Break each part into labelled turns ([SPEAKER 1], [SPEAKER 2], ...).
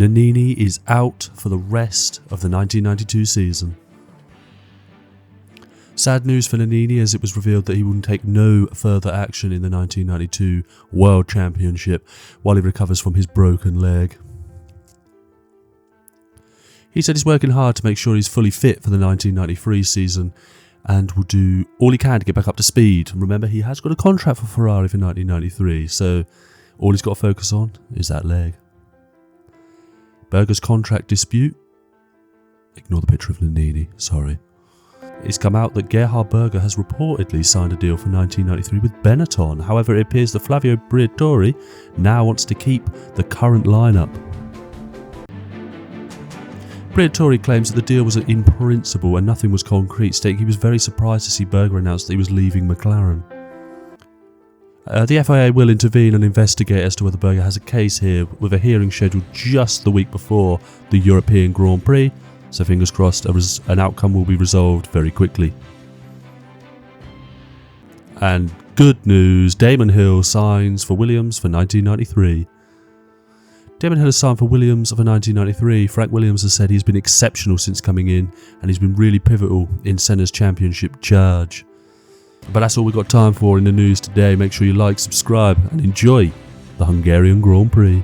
[SPEAKER 1] Nannini is out for the rest of the 1992 season. Sad news for Nannini, as it was revealed that he will take no further action in the 1992 World Championship while he recovers from his broken leg. He said he's working hard to make sure he's fully fit for the 1993 season and will do all he can to get back up to speed. And remember, he has got a contract for Ferrari for 1993, so all he's got to focus on is that leg. Berger's contract dispute. Ignore the picture of Nannini, sorry. It's come out that Gerhard Berger has reportedly signed a deal for 1993 with Benetton. However, it appears that Flavio Briatore now wants to keep the current lineup. Briatore claims that the deal was in principle and nothing was concrete, stating he was very surprised to see Berger announce that he was leaving McLaren. The FIA will intervene and investigate as to whether Berger has a case here, with a hearing scheduled just the week before the European Grand Prix, so fingers crossed an outcome will be resolved very quickly. And good news, Damon Hill signs for Williams for 1993. Damon Hill has signed for Williams for 1993. Frank Williams has said he's been exceptional since coming in and he's been really pivotal in Senna's championship charge. But that's all we've got time for in the news today. Make sure you like, subscribe and enjoy the Hungarian Grand Prix.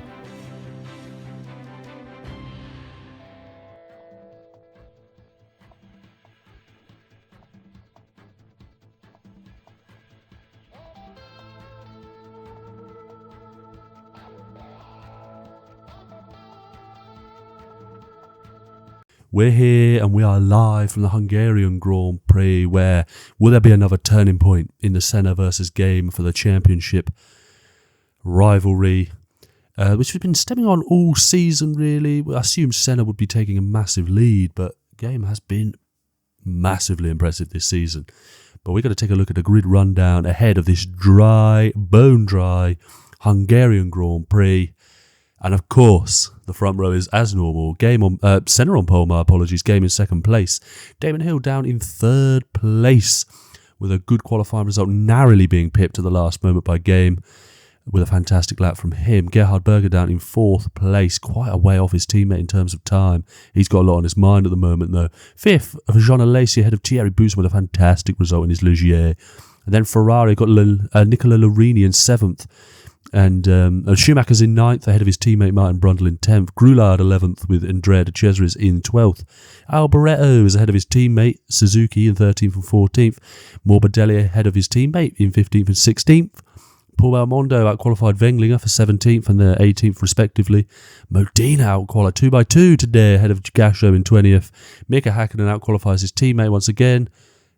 [SPEAKER 1] We're here and we are live from the Hungarian Grand Prix, where will there be another turning point in the Senna versus game for the championship rivalry, which has been stemming on all season really. I assumed Senna would be taking a massive lead, but game has been massively impressive this season. But we're going to take a look at a grid rundown ahead of this dry, bone dry Hungarian Grand Prix. And of course, the front row is as normal. Senna on pole, my apologies. Game in second place. Damon Hill down in third place with a good qualifying result, narrowly being pipped at the last moment by Game with a fantastic lap from him. Gerhard Berger down in fourth place, quite a way off his teammate in terms of time. He's got a lot on his mind at the moment though. Fifth, Jean Alesi ahead of Thierry Bousson with a fantastic result in his Ligier. And then Ferrari got Nicola Larini in seventh. And Schumacher's in 9th ahead of his teammate Martin Brundle in 10th. Grullard 11th with Andrea de Cesaris in 12th. Alboreto is ahead of his teammate Suzuki in 13th and 14th. Morbidelli ahead of his teammate in 15th and 16th. Paul Belmondo outqualified Wenglinger for 17th and 18th respectively. Modena outqualified 2x2 today ahead of Gasho in 20th. Mika Hakkinen outqualifies his teammate once again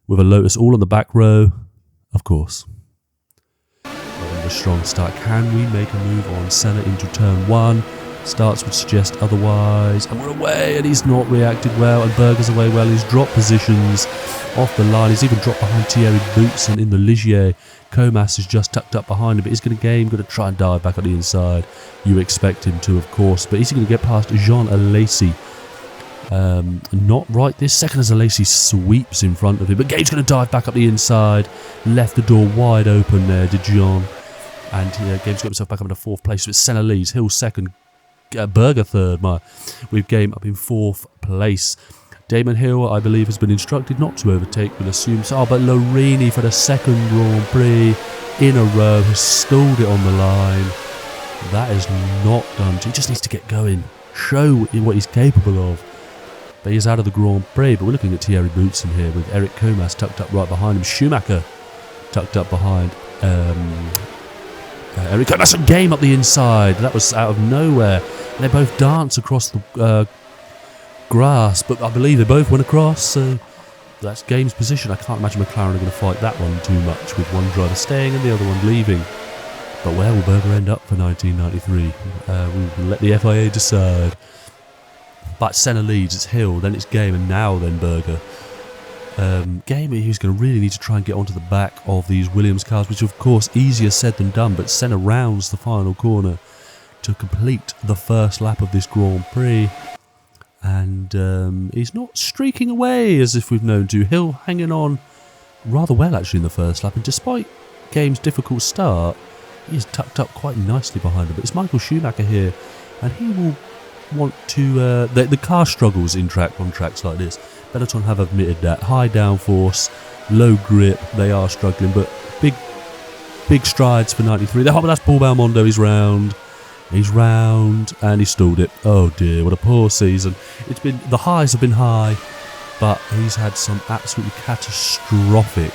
[SPEAKER 1] with a Lotus all on the back row, of course. A strong start. Can we make a move on Senna into turn 1? Starts would suggest otherwise. And we're away, and he's not reacted well. And Berger's away well. He's dropped positions off the line. He's even dropped behind Thierry Boutsen in the Ligier. Comas is just tucked up behind him, but he's going to try and dive back on the inside. You expect him to, of course, but he's going to get past Jean Alesi. Not right this second as Alesi sweeps in front of him, but Gabe's going to dive back up the inside. Left the door wide open there, did Jean. And Gabe's got himself back up into fourth place. So it's Senna leads, Hill second, Berger third, with Game up in fourth place. Damon Hill, I believe, has been instructed not to overtake, we'll assume so. But Larini for the second Grand Prix in a row has stalled it on the line. That is not done. He just needs to get going, show what he's capable of. But he's out of the Grand Prix. But we're looking at Thierry Boutsen here with Eric Comas tucked up right behind him. Schumacher tucked up behind Eric Comas. A Game up the inside. That was out of nowhere. And they both dance across the grass, but I believe they both went across. So that's Game's position. I can't imagine McLaren are going to fight that one too much, with one driver staying and the other one leaving. But where will Berger end up for 1993? We'll let the FIA decide. But Senna leads, it's Hill, then it's Game, and now then Berger. Game, he's going to really need to try and get onto the back of these Williams cars, which of course easier said than done, but Senna rounds the final corner to complete the first lap of this Grand Prix. And he's not streaking away as if we've known to. Hill hanging on rather well actually in the first lap, and despite Game's difficult start, he is tucked up quite nicely behind him. But it's Michael Schumacher here, and he will want to... the car struggles on tracks like this. Benetton have admitted that. High downforce, low grip, they are struggling, but big strides for 93. That's Paul Belmondo, he's round, and he stalled it. Oh dear, what a poor season. The highs have been high, but he's had some absolutely catastrophic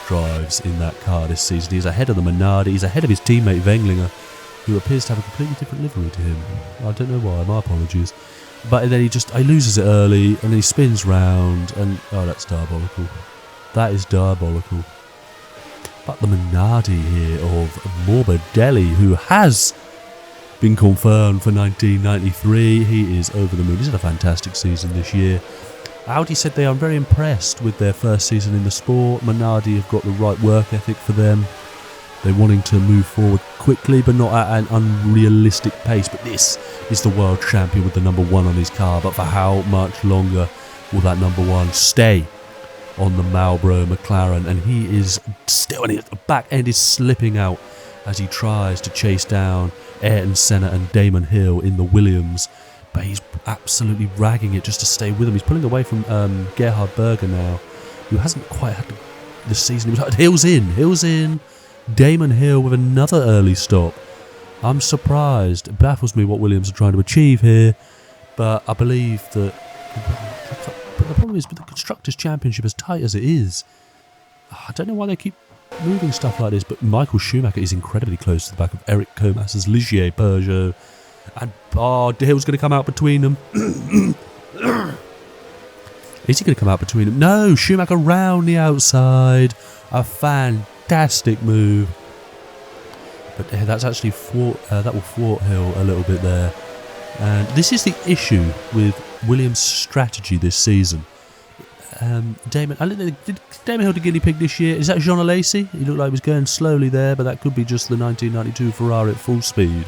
[SPEAKER 1] drives in that car this season. He's ahead of the Minardi, he's ahead of his teammate Wenglinger, who appears to have a completely different livery to him. I don't know why, my apologies. But then he loses it early, and then he spins round, and oh, that's diabolical. That is diabolical. But the Minardi here of Morbidelli, who has been confirmed for 1993, he is over the moon. He's had a fantastic season this year. Audi said they are very impressed with their first season in the sport. Minardi have got the right work ethic for them. They're wanting to move forward quickly, but not at an unrealistic pace. But this is the world champion with the number 1 on his car. But for how much longer will that number 1 stay on the Marlboro McLaren? And he is still, and the back end is slipping out as he tries to chase down Ayrton Senna and Damon Hill in the Williams. But he's absolutely ragging it just to stay with him. He's pulling away from Gerhard Berger now, who hasn't quite had the season. Hill's in. Damon Hill with another early stop. I'm surprised. It baffles me what Williams are trying to achieve here. But I believe that... But the problem is, with the Constructors' Championship, as tight as it is, I don't know why they keep moving stuff like this, but Michael Schumacher is incredibly close to the back of Eric Comas's Ligier Peugeot. And Hill's going to come out between them. Is he going to come out between them? No, Schumacher round the outside. A fantastic move. But that's actually that will thwart Hill a little bit there. And this is the issue with Williams' strategy this season. Did Damon Hill the guinea pig this year? Is that Jean Alesi? He looked like he was going slowly there, but that could be just the 1992 Ferrari at full speed.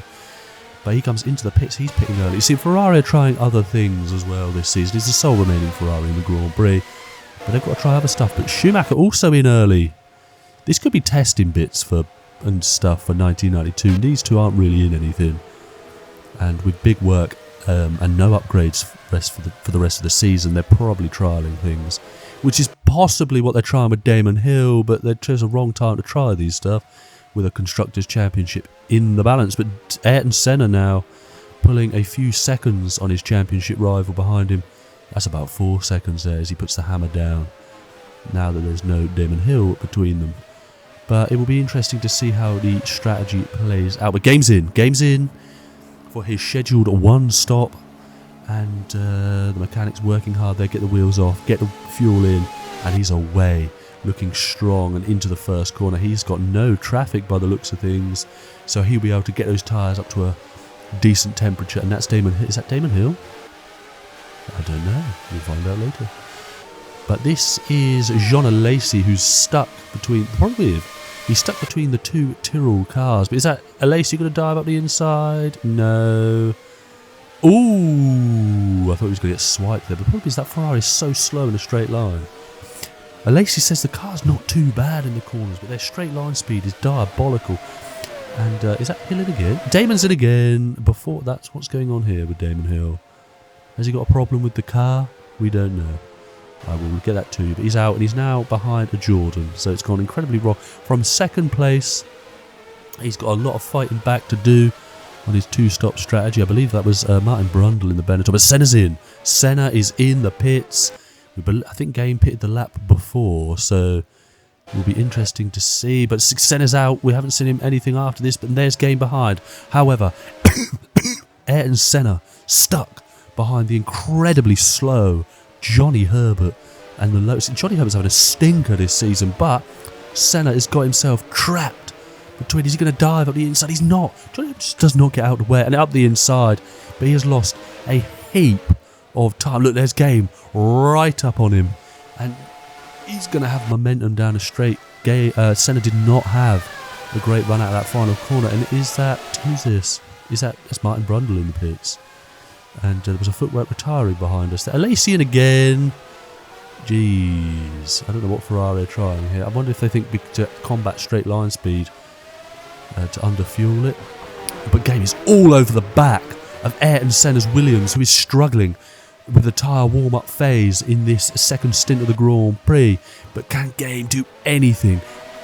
[SPEAKER 1] But he comes into the pits, he's pitting early. You see, Ferrari are trying other things as well this season. He's the sole remaining Ferrari in the Grand Prix. But they've got to try other stuff. But Schumacher also in early. This could be testing bits and stuff for 1992. These two aren't really in anything. And with big work and no upgrades for the rest of the season, they're probably trialling things, which is possibly what they're trying with Damon Hill, but they chose a wrong time to try these stuff with a Constructors' Championship in the balance. But Ayrton Senna now pulling a few seconds on his championship rival behind him. That's about 4 seconds there as he puts the hammer down, now that there's no Damon Hill between them. But it will be interesting to see how the strategy plays out. But game's in for his scheduled 1 stop, and the mechanics working hard there, get the wheels off, get the fuel in, and he's away, looking strong and into the first corner. He's got no traffic by the looks of things, so he'll be able to get those tyres up to a decent temperature. And that's Damon Hill. Is that Damon Hill? I don't know. We'll find out later. But this is Jean Alesi, who's stuck between... The problem is, he's stuck between the two Tyrrell cars. But is that Alesi going to dive up the inside? No. Ooh, I thought he was going to get swiped there. But the problem is that Ferrari is so slow in a straight line. Alesi says the car's not too bad in the corners, but their straight line speed is diabolical. And is that Hill in again? Damon's in again. Before that's what's going on here with Damon Hill. Has he got a problem with the car? We don't know. I will get that too. But he's out, and he's now behind a Jordan. So it's gone incredibly wrong. From second place, he's got a lot of fighting back to do on his 2-stop strategy. I believe that was Martin Brundle in the Benetton. But Senna's in. Senna is in the pits. I think Game pitted the lap before, so it will be interesting to see. But Senna's out. We haven't seen him anything after this, but there's Game behind. However, Ayrton Senna stuck behind the incredibly slow Johnny Herbert and the low. Johnny Herbert's having a stinker this season, but Senna has got himself trapped between. Is he going to dive up the inside? He's not. Johnny Herbert just does not get out of the way and up the inside, but he has lost a heap of time. Look, there's Game right up on him, and he's going to have momentum down a straight. Senna did not have a great run out of that final corner, and is that, who's this? That's Martin Brundle in the pits. And there was a footwork retiring behind us. Alesi in again. Jeez. I don't know what Ferrari are trying here. I wonder if they think to combat straight line speed to underfuel it. But Game is all over the back of Ayrton Senna's Williams, who is struggling with the tyre warm-up phase in this second stint of the Grand Prix. But can Game do anything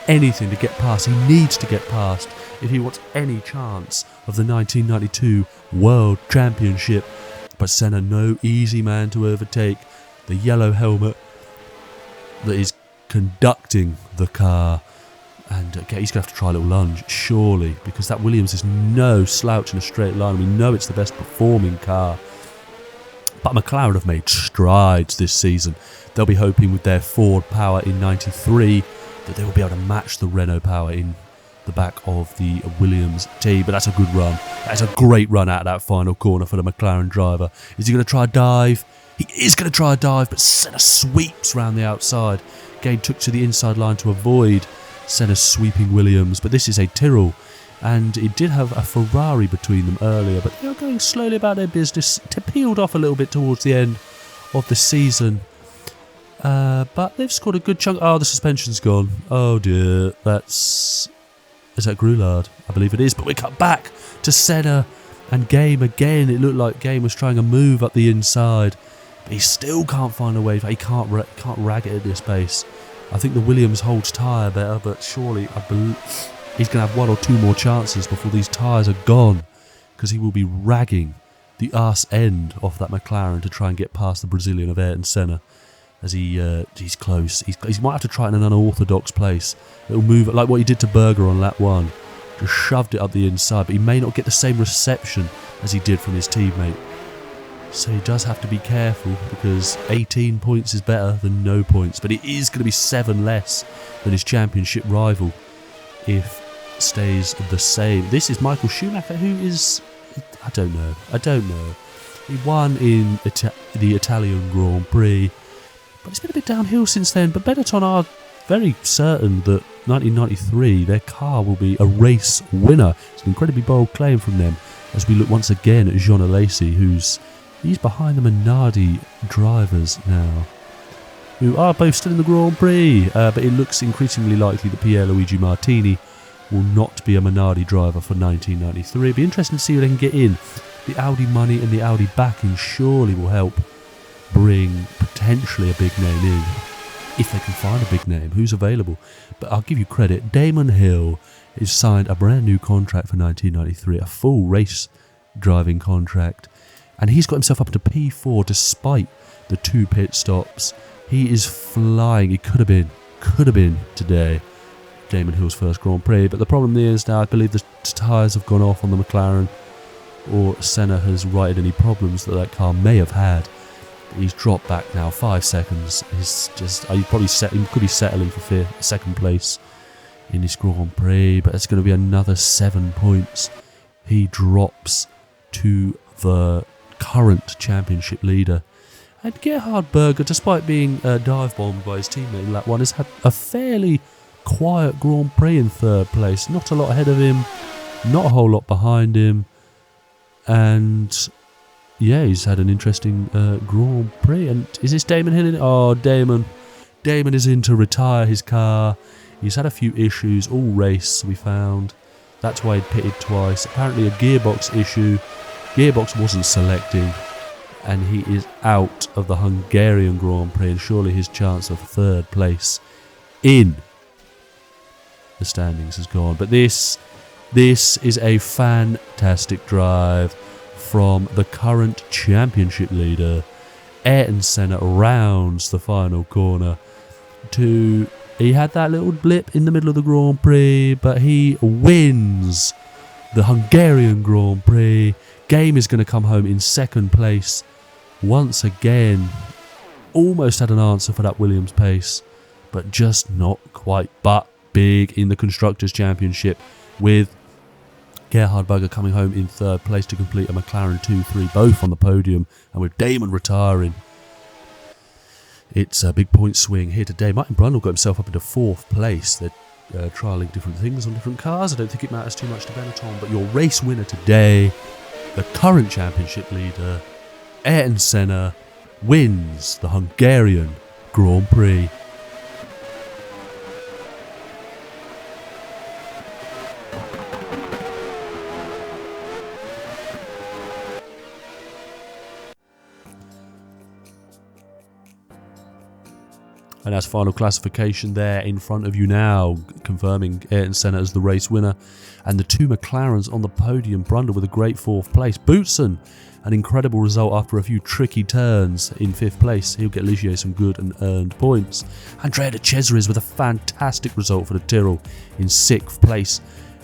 [SPEAKER 1] to get past? He needs to get past if he wants any chance of the 1992 World Championship. But Senna, no easy man to overtake. The yellow helmet that is conducting the car. And he's going to have to try a little lunge, surely, because that Williams is no slouch in a straight line. We know it's the best performing car. But McLaren have made strides this season. They'll be hoping with their Ford power in 93 that they will be able to match the Renault power in the back of the Williams team. But that's a good run. That's a great run out of that final corner for the McLaren driver. Is he going to try a dive? He is going to try a dive, but Senna sweeps round the outside. Game took to the inside line to avoid Senna's sweeping Williams, but this is a Tyrrell, and it did have a Ferrari between them earlier, but they are going slowly about their business. Peeled off a little bit towards the end of the season, but they've scored a good chunk. Oh, the suspension's gone. Oh dear, is that Groulard? I believe it is, but we cut back to Senna and Game again. It looked like Game was trying a move up the inside, but he still can't find a way. He can't rag it at this pace. I think the Williams holds tyre better, but surely I believe he's going to have one or two more chances before these tyres are gone, because he will be ragging the arse end off that McLaren to try and get past the Brazilian of Ayrton Senna. As he's close. He might have to try it in an unorthodox place. It'll move like what he did to Berger on lap 1. Just shoved it up the inside, but he may not get the same reception as he did from his teammate. So he does have to be careful, because 18 points is better than no points. But it is going to be 7 less than his championship rival if it stays the same. This is Michael Schumacher, who is... I don't know. He won in the Italian Grand Prix, but it's been a bit downhill since then. But Benetton are very certain that 1993, their car will be a race winner. It's an incredibly bold claim from them, as we look once again at Jean Alesi, he's behind the Minardi drivers now, who are both still in the Grand Prix, but it looks increasingly likely that Pierluigi Martini will not be a Minardi driver for 1993. It'll be interesting to see if they can get in. The Audi money and the Audi backing surely will help bring potentially a big name in, if they can find a big name who's available. But I'll give you credit, Damon Hill has signed a brand new contract for 1993, a full race driving contract, and he's got himself up to P4 despite the 2 pit stops. He is flying. He could have been today Damon Hill's first Grand Prix, but the problem is now I believe the tyres have gone off on the McLaren, or Senna has righted any problems that car may have had. He's dropped back now 5 seconds. He's just he could be settling for second place in this Grand Prix, but it's going to be another 7 points. He drops to the current championship leader. And Gerhard Berger, despite being dive bombed by his teammate in lap 1, has had a fairly quiet Grand Prix in third place. Not a lot ahead of him, not a whole lot behind him, and yeah, he's had an interesting Grand Prix. And is this Damon Hill? Oh, Damon is in to retire his car. He's had a few issues all race, we found. That's why he pitted twice. Apparently a gearbox issue. Gearbox wasn't selecting, and he is out of the Hungarian Grand Prix, and surely his chance of third place in the standings is gone. But this is a fantastic drive from the current championship leader. Ayrton Senna rounds the final corner. He had that little blip in the middle of the Grand Prix, but he wins the Hungarian Grand Prix. Game is going to come home in second place once again. Almost had an answer for that Williams pace, but just not quite. But big in the Constructors' Championship, with Gerhard Berger coming home in third place to complete a McLaren 2-3, both on the podium, and with Damon retiring. It's a big point swing here today. Martin Brundle got himself up into fourth place. They're trialling different things on different cars. I don't think it matters too much to Benetton, but your race winner today, the current championship leader, Ayrton Senna, wins the Hungarian Grand Prix. And that's final classification there in front of you now, confirming Ayrton Senna as the race winner. And the two McLarens on the podium, Brundle with a great 4th place. Boutsen, an incredible result after a few tricky turns in 5th place. He'll get Ligier some good and earned points. Andrea de Cesaris with a fantastic result for the Tyrrell in 6th place.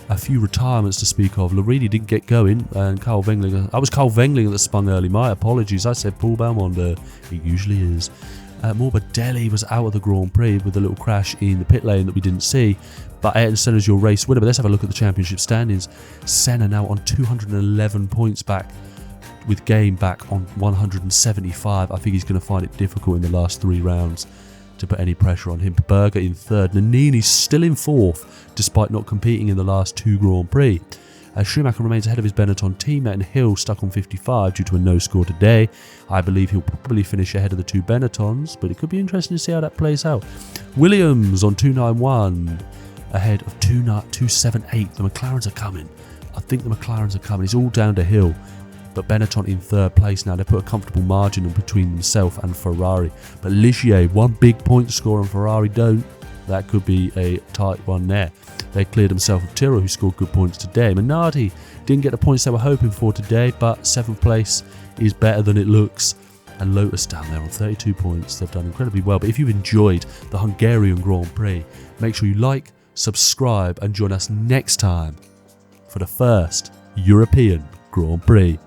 [SPEAKER 1] A few retirements to speak of. Larini didn't get going, and Carl Wengling. I was Carl Wengling that spun early. My apologies. I said Paul Belmondo. He usually is. Morbidelli was out of the Grand Prix with a little crash in the pit lane that we didn't see. But Ayrton Senna's your race winner. But let's have a look at the championship standings. Senna now on 211 points back, with Game back on 175. I think he's going to find it difficult in the last 3 rounds to put any pressure on him. Berger in 3rd. Nannini's still in 4th, despite not competing in the last 2 Grand Prix. Schumacher remains ahead of his Benetton teammate, and Hill stuck on 55 due to a no score today. I believe he'll probably finish ahead of the 2 Benettons, but it could be interesting to see how that plays out. Williams on 291, ahead of 278. The McLarens are coming. I think the McLarens are coming. It's all down to Hill. But Benetton in 3rd place now. They put a comfortable margin in between themselves and Ferrari. But Ligier, 1 big point score, and Ferrari don't. That could be a tight one there. They cleared themselves of Tyrrell, who scored good points today. Minardi didn't get the points they were hoping for today, but 7th place is better than it looks. And Lotus down there on 32 points. They've done incredibly well. But if you've enjoyed the Hungarian Grand Prix, make sure you like, subscribe, and join us next time for the first European Grand Prix.